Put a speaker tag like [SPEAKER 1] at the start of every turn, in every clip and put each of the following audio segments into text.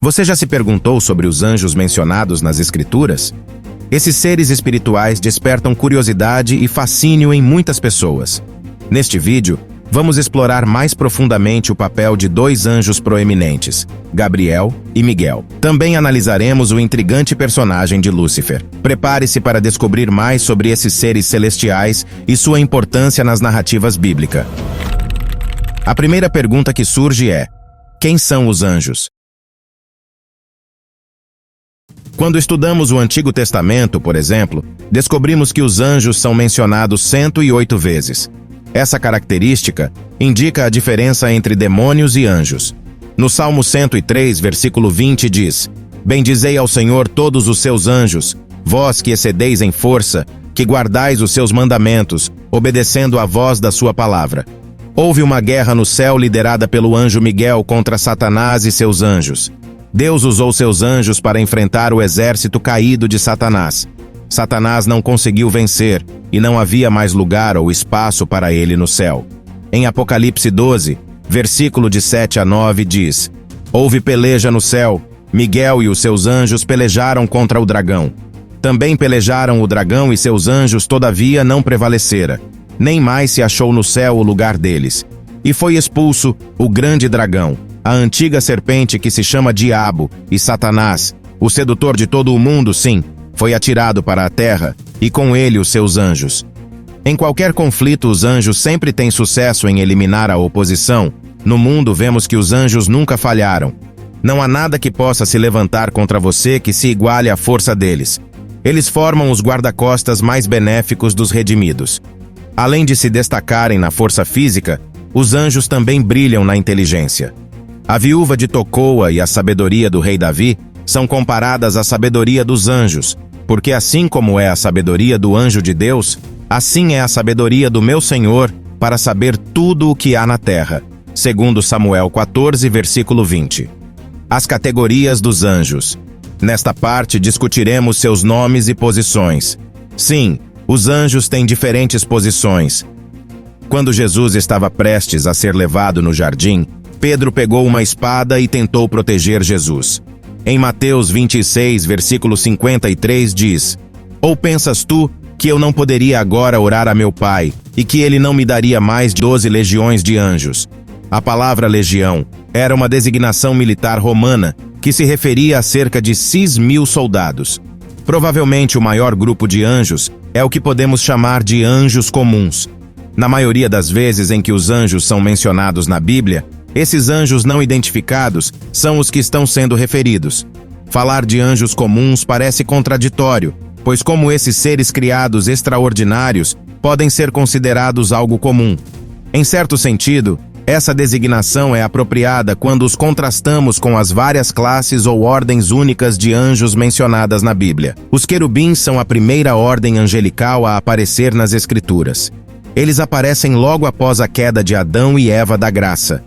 [SPEAKER 1] Você já se perguntou sobre os anjos mencionados nas Escrituras? Esses seres espirituais despertam curiosidade e fascínio em muitas pessoas. Neste vídeo, vamos explorar mais profundamente o papel de dois anjos proeminentes, Gabriel e Miguel. Também analisaremos o intrigante personagem de Lúcifer. Prepare-se para descobrir mais sobre esses seres celestiais e sua importância nas narrativas bíblicas. A primeira pergunta que surge é: quem são os anjos? Quando estudamos o Antigo Testamento, por exemplo, descobrimos que os anjos são mencionados 108 vezes. Essa característica indica a diferença entre demônios e anjos. No Salmo 103, versículo 20 diz: Bendizei ao Senhor todos os seus anjos, vós que excedeis em força, que guardais os seus mandamentos, obedecendo à voz da sua palavra. Houve uma guerra no céu liderada pelo anjo Miguel contra Satanás e seus anjos. Deus usou seus anjos para enfrentar o exército caído de Satanás. Satanás não conseguiu vencer e não havia mais lugar ou espaço para ele no céu. Em Apocalipse 12, versículo de 7 a 9 diz: Houve peleja no céu, Miguel e os seus anjos pelejaram contra o dragão. Também pelejaram o dragão e seus anjos, todavia não prevalecera. Nem mais se achou no céu o lugar deles. E foi expulso o grande dragão, a antiga serpente que se chama Diabo e Satanás, o sedutor de todo o mundo, sim, foi atirado para a terra, e com ele os seus anjos. Em qualquer conflito, os anjos sempre têm sucesso em eliminar a oposição. No mundo, vemos que os anjos nunca falharam. Não há nada que possa se levantar contra você que se iguale à força deles. Eles formam os guarda-costas mais benéficos dos redimidos. Além de se destacarem na força física, os anjos também brilham na inteligência. A viúva de Tocoa e a sabedoria do rei Davi são comparadas à sabedoria dos anjos, porque assim como é a sabedoria do anjo de Deus, assim é a sabedoria do meu Senhor para saber tudo o que há na terra. Segundo Samuel 14, versículo 20. As categorias dos anjos. Nesta parte discutiremos seus nomes e posições. Sim, os anjos têm diferentes posições. Quando Jesus estava prestes a ser levado no jardim, Pedro pegou uma espada e tentou proteger Jesus. Em Mateus 26, versículo 53 diz: Ou pensas tu que eu não poderia agora orar a meu Pai, e que ele não me daria mais de 12 legiões de anjos? A palavra legião era uma designação militar romana que se referia a cerca de 6.000 soldados. Provavelmente o maior grupo de anjos é o que podemos chamar de anjos comuns. Na maioria das vezes em que os anjos são mencionados na Bíblia, esses anjos não identificados são os que estão sendo referidos. Falar de anjos comuns parece contraditório, pois como esses seres criados extraordinários podem ser considerados algo comum. Em certo sentido, essa designação é apropriada quando os contrastamos com as várias classes ou ordens únicas de anjos mencionadas na Bíblia. Os querubins são a primeira ordem angelical a aparecer nas Escrituras. Eles aparecem logo após a queda de Adão e Eva da graça.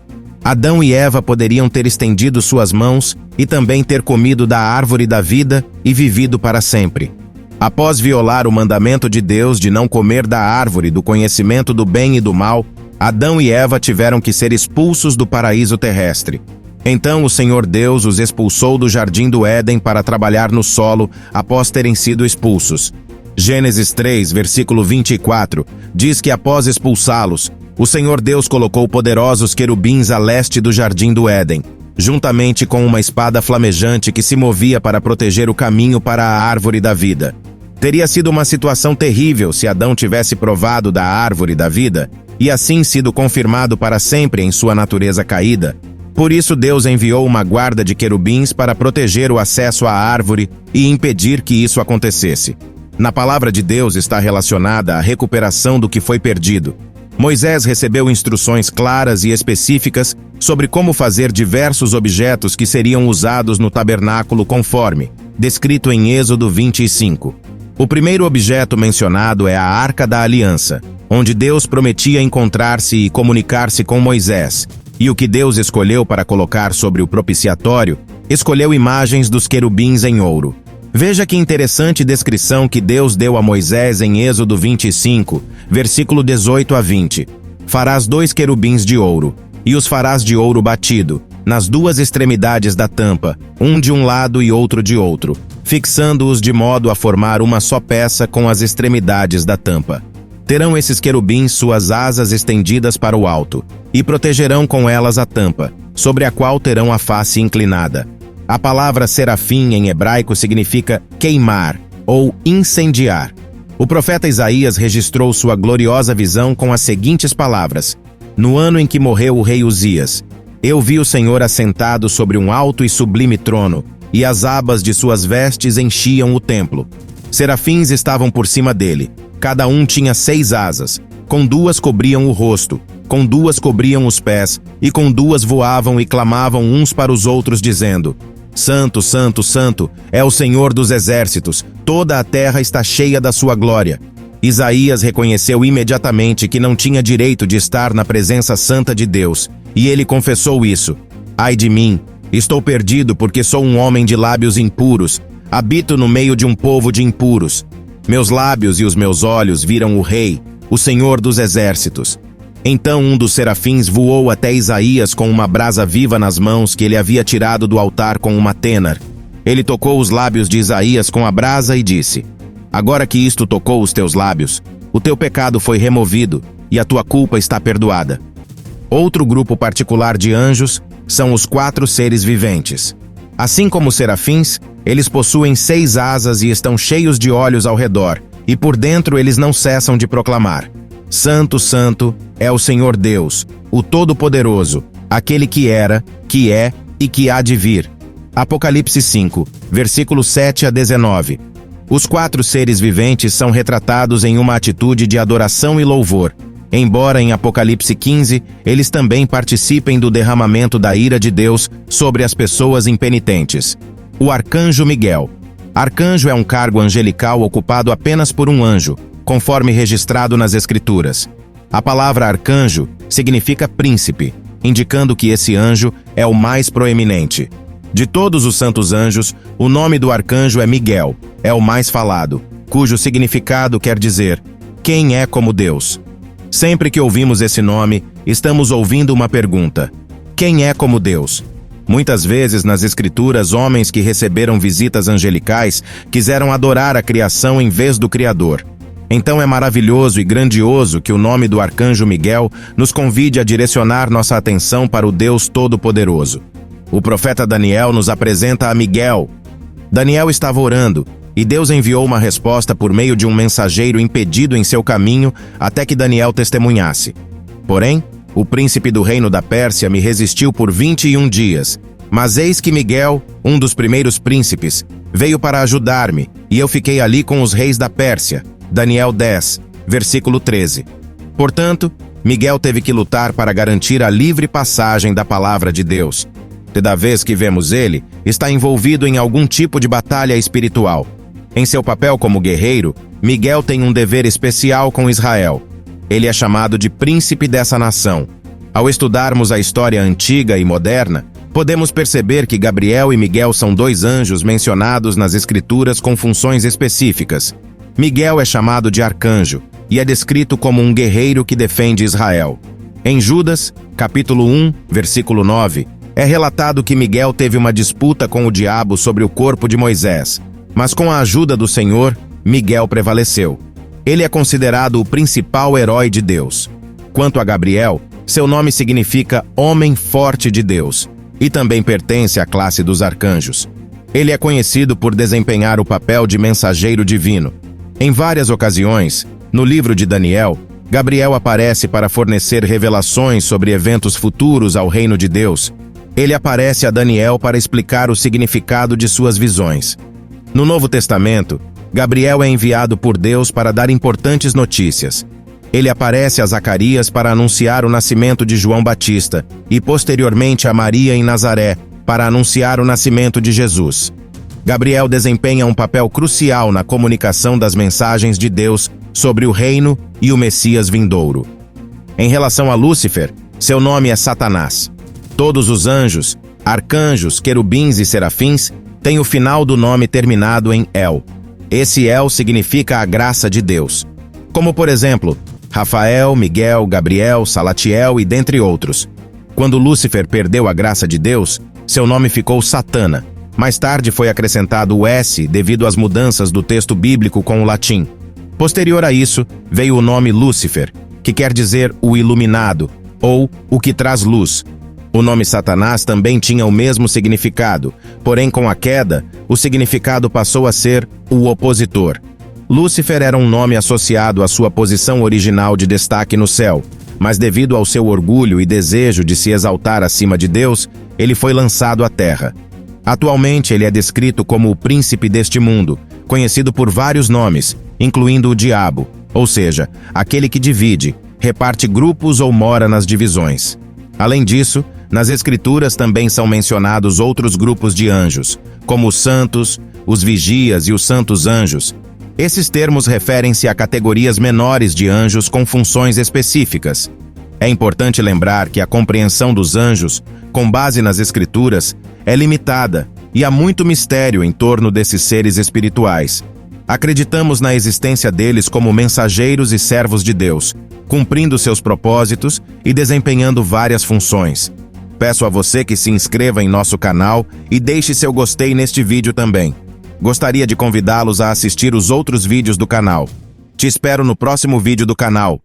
[SPEAKER 1] Adão e Eva poderiam ter estendido suas mãos e também ter comido da árvore da vida e vivido para sempre. Após violar o mandamento de Deus de não comer da árvore do conhecimento do bem e do mal, Adão e Eva tiveram que ser expulsos do paraíso terrestre. Então o Senhor Deus os expulsou do jardim do Éden para trabalhar no solo após terem sido expulsos. Gênesis 3, versículo 24, diz que após expulsá-los, o Senhor Deus colocou poderosos querubins a leste do jardim do Éden, juntamente com uma espada flamejante que se movia para proteger o caminho para a árvore da vida. Teria sido uma situação terrível se Adão tivesse provado da árvore da vida e assim sido confirmado para sempre em sua natureza caída. Por isso Deus enviou uma guarda de querubins para proteger o acesso à árvore e impedir que isso acontecesse. Na palavra de Deus está relacionada a recuperação do que foi perdido. Moisés recebeu instruções claras e específicas sobre como fazer diversos objetos que seriam usados no tabernáculo conforme, descrito em Êxodo 25. O primeiro objeto mencionado é a Arca da Aliança, onde Deus prometia encontrar-se e comunicar-se com Moisés, e o que Deus escolheu para colocar sobre o propiciatório, escolheu imagens dos querubins em ouro. Veja que interessante descrição que Deus deu a Moisés em Êxodo 25, versículo 18 a 20. Farás 2 querubins de ouro. e os farás de ouro batido, nas duas extremidades da tampa, um de um lado e outro de outro, fixando-os de modo a formar uma só peça com as extremidades da tampa. Terão esses querubins suas asas estendidas para o alto, e protegerão com elas a tampa, sobre a qual terão a face inclinada. A palavra serafim em hebraico significa queimar ou incendiar. O profeta Isaías registrou sua gloriosa visão com as seguintes palavras: no ano em que morreu o rei Uzias, eu vi o Senhor assentado sobre um alto e sublime trono, e as abas de suas vestes enchiam o templo. Serafins estavam por cima dele, cada um tinha 6 asas, com 2 cobriam o rosto, com 2 cobriam os pés, e com 2 voavam e clamavam uns para os outros, dizendo: Santo, Santo, Santo, é o Senhor dos exércitos, toda a terra está cheia da sua glória. Isaías reconheceu imediatamente que não tinha direito de estar na presença santa de Deus, e ele confessou isso: Ai de mim, estou perdido porque sou um homem de lábios impuros, habito no meio de um povo de impuros. Meus lábios e os meus olhos viram o Rei, o Senhor dos exércitos. Então um dos serafins voou até Isaías com uma brasa viva nas mãos que ele havia tirado do altar com uma tênar. Ele tocou os lábios de Isaías com a brasa e disse: Agora que isto tocou os teus lábios, o teu pecado foi removido e a tua culpa está perdoada. Outro grupo particular de anjos são os 4 seres viventes. Assim como os serafins, eles possuem 6 asas e estão cheios de olhos ao redor, e por dentro eles não cessam de proclamar: Santo, Santo, é o Senhor Deus, o Todo-Poderoso, aquele que era, que é e que há de vir. Apocalipse 5, versículos 7 a 19. Os 4 seres viventes são retratados em uma atitude de adoração e louvor, embora em Apocalipse 15 eles também participem do derramamento da ira de Deus sobre as pessoas impenitentes. O Arcanjo Miguel. Arcanjo é um cargo angelical ocupado apenas por um anjo, conforme registrado nas Escrituras. A palavra arcanjo significa príncipe, indicando que esse anjo é o mais proeminente. De todos os santos anjos, o nome do arcanjo é Miguel, é o mais falado, cujo significado quer dizer: quem é como Deus? Sempre que ouvimos esse nome, estamos ouvindo uma pergunta: quem é como Deus? Muitas vezes nas Escrituras, homens que receberam visitas angelicais quiseram adorar a criação em vez do Criador. Então é maravilhoso e grandioso que o nome do Arcanjo Miguel nos convide a direcionar nossa atenção para o Deus Todo-Poderoso. O profeta Daniel nos apresenta a Miguel. Daniel estava orando, e Deus enviou uma resposta por meio de um mensageiro impedido em seu caminho até que Daniel testemunhasse. Porém, o príncipe do reino da Pérsia me resistiu por 21 dias, mas eis que Miguel, um dos primeiros príncipes, veio para ajudar-me, e eu fiquei ali com os reis da Pérsia. Daniel 10, versículo 13. Portanto, Miguel teve que lutar para garantir a livre passagem da palavra de Deus. Toda vez que vemos ele, está envolvido em algum tipo de batalha espiritual. Em seu papel como guerreiro, Miguel tem um dever especial com Israel. Ele é chamado de príncipe dessa nação. Ao estudarmos a história antiga e moderna, podemos perceber que Gabriel e Miguel são 2 anjos mencionados nas Escrituras com funções específicas. Miguel é chamado de arcanjo e é descrito como um guerreiro que defende Israel. Em Judas, capítulo 1, versículo 9, é relatado que Miguel teve uma disputa com o diabo sobre o corpo de Moisés, mas com a ajuda do Senhor, Miguel prevaleceu. Ele é considerado o principal herói de Deus. Quanto a Gabriel, seu nome significa Homem Forte de Deus, e também pertence à classe dos arcanjos. Ele é conhecido por desempenhar o papel de mensageiro divino. Em várias ocasiões, no livro de Daniel, Gabriel aparece para fornecer revelações sobre eventos futuros ao reino de Deus. Ele aparece a Daniel para explicar o significado de suas visões. No Novo Testamento, Gabriel é enviado por Deus para dar importantes notícias. Ele aparece a Zacarias para anunciar o nascimento de João Batista e, posteriormente, a Maria em Nazaré para anunciar o nascimento de Jesus. Gabriel desempenha um papel crucial na comunicação das mensagens de Deus sobre o reino e o Messias vindouro. Em relação a Lúcifer, seu nome é Satanás. Todos os anjos, arcanjos, querubins e serafins têm o final do nome terminado em El. Esse El significa a graça de Deus. Como, por exemplo, Rafael, Miguel, Gabriel, Salatiel e dentre outros. Quando Lúcifer perdeu a graça de Deus, seu nome ficou Satana. Mais tarde foi acrescentado o S devido às mudanças do texto bíblico com o latim. Posterior a isso, veio o nome Lúcifer, que quer dizer o iluminado, ou o que traz luz. O nome Satanás também tinha o mesmo significado, porém com a queda, o significado passou a ser o opositor. Lúcifer era um nome associado à sua posição original de destaque no céu, mas devido ao seu orgulho e desejo de se exaltar acima de Deus, ele foi lançado à terra. Atualmente ele é descrito como o príncipe deste mundo, conhecido por vários nomes, incluindo o diabo, ou seja, aquele que divide, reparte grupos ou mora nas divisões. Além disso, nas Escrituras também são mencionados outros grupos de anjos, como os santos, os vigias e os santos anjos. Esses termos referem-se a categorias menores de anjos com funções específicas. É importante lembrar que a compreensão dos anjos, com base nas Escrituras, é limitada e há muito mistério em torno desses seres espirituais. Acreditamos na existência deles como mensageiros e servos de Deus, cumprindo seus propósitos e desempenhando várias funções. Peço a você que se inscreva em nosso canal e deixe seu gostei neste vídeo também. Gostaria de convidá-los a assistir os outros vídeos do canal. Te espero no próximo vídeo do canal.